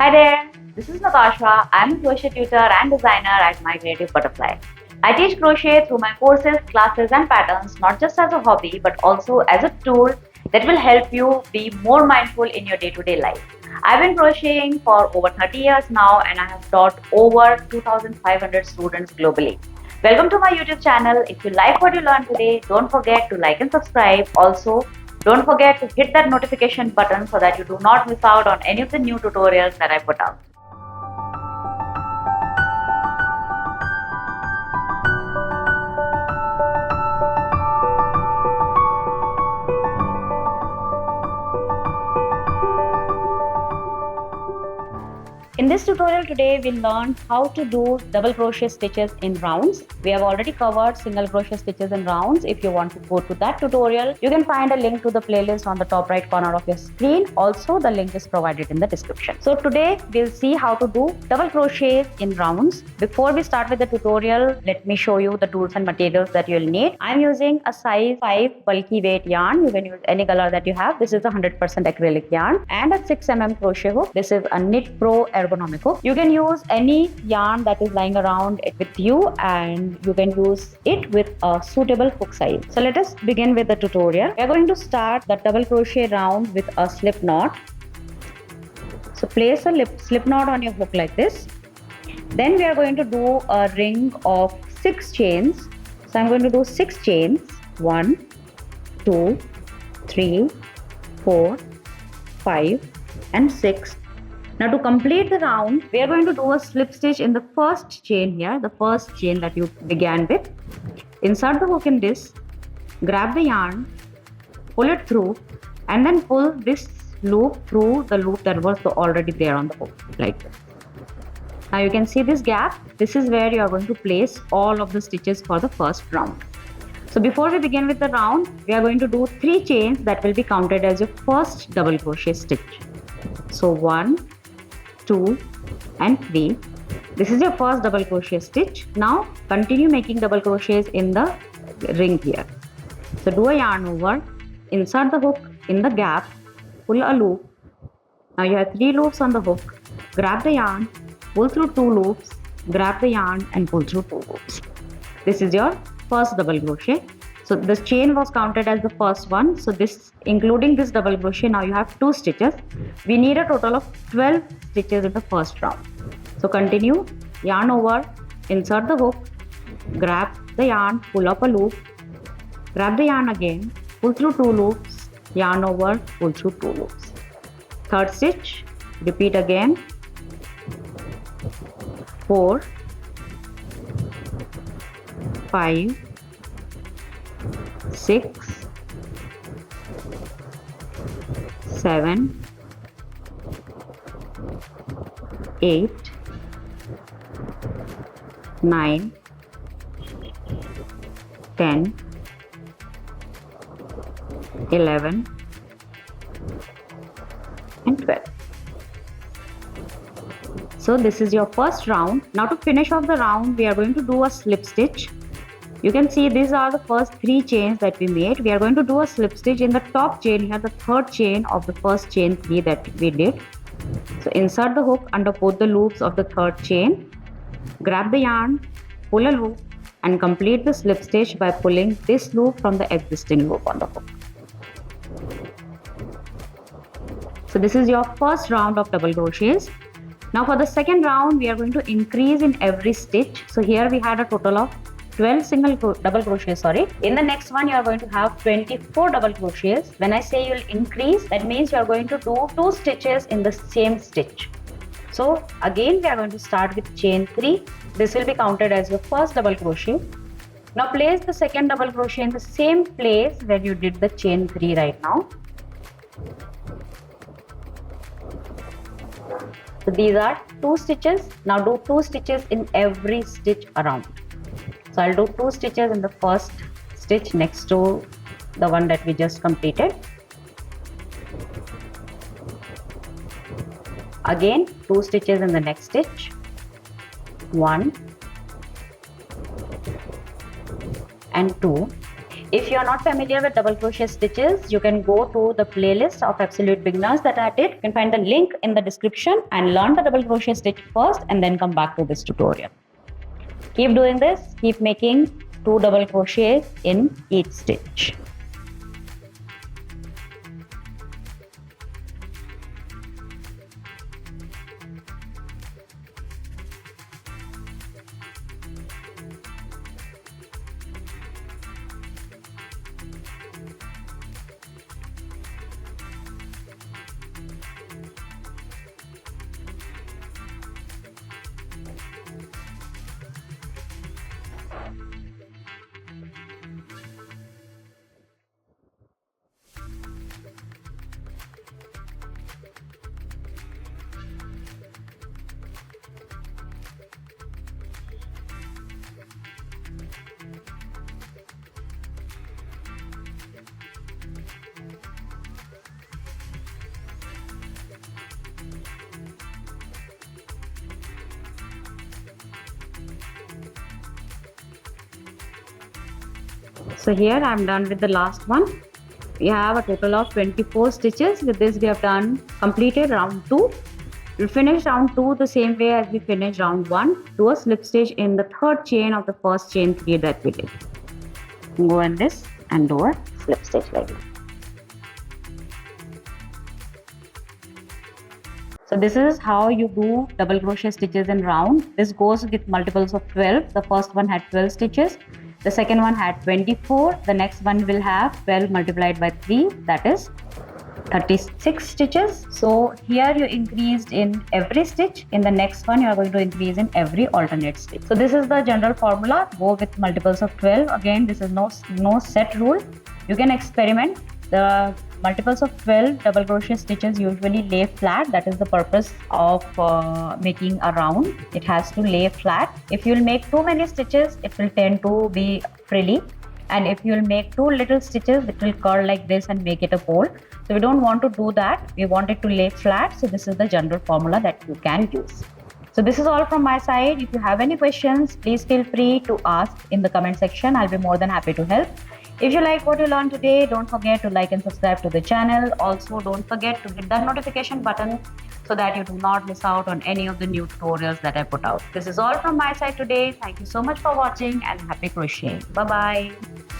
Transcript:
Hi there, this is Natasha. I'm a crochet tutor and designer at My Creative Butterfly. I teach crochet through my courses, classes, and patterns not just as a hobby but also as a tool that will help you be more mindful in your day to day life. I've been crocheting for over 30 years now and I have taught over 2,500 students globally. Welcome to my YouTube channel. If you like what you learned today, don't forget to like and subscribe. Also, don't forget to hit that notification button so that you do not miss out on any of the new tutorials that I put out. In this tutorial today, we'll learn how to do double crochet stitches in rounds. We have already covered single crochet stitches in rounds. If you want to go to that tutorial, you can find a link to the playlist on the top right corner of your screen. Also, the link is provided in the description. So today, we'll see how to do double crochets in rounds. Before we start with the tutorial, let me show you the tools and materials that you'll need. I'm using a size 5 bulky weight yarn. You can use any color that you have. This is a 100% acrylic yarn and a 6 mm crochet hook. This is a Knit Pro ergonomic hook. You can use any yarn that is lying around with you and you can use it with a suitable hook size. So let us begin with the tutorial. We are going to start the double crochet round with a slip knot. So place a slip knot on your hook like this. Then we are going to do a ring of 6 chains. So I'm going to do 6 chains. 1, 2, 3, 4, 5 and 6. Now to complete the round, we are going to do a slip stitch in the first chain here, the first chain that you began with. Insert the hook in this, grab the yarn, pull it through and then pull this loop through the loop that was already there on the hook like this. Now you can see this gap. This is where you are going to place all of the stitches for the first round. So before we begin with the round, we are going to do 3 chains that will be counted as your first double crochet stitch. So 1, 2 and 3. This is your first double crochet stitch. Now continue making double crochets in the ring here. So do a yarn over, insert the hook in the gap, pull a loop. Now you have 3 loops on the hook. Grab the yarn, pull through 2 loops, grab the yarn and pull through 2 loops. This is your first double crochet. So this chain was counted as the first one. So this, including this double crochet, now you have 2 stitches. We need a total of 12 stitches in the first round. So continue, yarn over, insert the hook, grab the yarn, pull up a loop, grab the yarn again, pull through 2 loops, yarn over, pull through 2 loops. Third stitch, repeat again. 4, 5, 6, 7, 8, 9, 10, 11 and 12. So this is your first round. Now to finish off the round, we are going to do a slip stitch. You can see these are the first 3 chains that we made. We are going to do a slip stitch in the top chain here, the third chain of the first chain 3 that we did. So insert the hook under both the loops of the third chain, grab the yarn, pull a loop and complete the slip stitch by pulling this loop from the existing loop on the hook. So this is your first round of double crochets. Now for the second round, we are going to increase in every stitch. So here we had a total of 12 double crochets. In the next one, you are going to have 24 double crochets. When I say you'll increase, that means you are going to do 2 stitches in the same stitch. So again, we are going to start with chain 3. This will be counted as your first double crochet. Now place the second double crochet in the same place where you did the chain 3 right now. So these are 2 stitches. Now do 2 stitches in every stitch around. So I'll do 2 stitches in the first stitch next to the one that we just completed. Again 2 stitches in the next stitch. 1 and 2. If you are not familiar with double crochet stitches, you can go to the playlist of Absolute Beginners that I did. You can find the link in the description and learn the double crochet stitch first and then come back to this tutorial. Keep doing this, keep making 2 double crochets in each stitch. So here I am done with the last one. We have a total of 24 stitches. With this we have completed round 2. We'll finish round 2 the same way as we finished round 1. Do a slip stitch in the third chain of the first chain 3 that we did. Go in this and do a slip stitch like this. So this is how you do double crochet stitches in round. This goes with multiples of 12. The first one had 12 stitches. The second one had 24. The next one will have 12 multiplied by 3, that is 36 stitches. So here you increased in every stitch. In the next one you are going to increase in every alternate stitch. So this is the general formula. Go with multiples of 12. Again, this is no set rule. You can experiment. The multiples of 12 double crochet stitches usually lay flat. That is the purpose of making a round. It has to lay flat. If you will make too many stitches, it will tend to be frilly, and if you will make too little stitches, it will curl like this and make it a pole. So we don't want to do that. We want it to lay flat. So this is the general formula that you can use. So this is all from my side. If you have any questions, please feel free to ask in the comment section. I'll be more than happy to help. If you like what you learned today, don't forget to like and subscribe to the channel. Also, don't forget to hit that notification button so that you do not miss out on any of the new tutorials that I put out. This is all from my side today. Thank you so much for watching and happy crocheting. Bye-bye.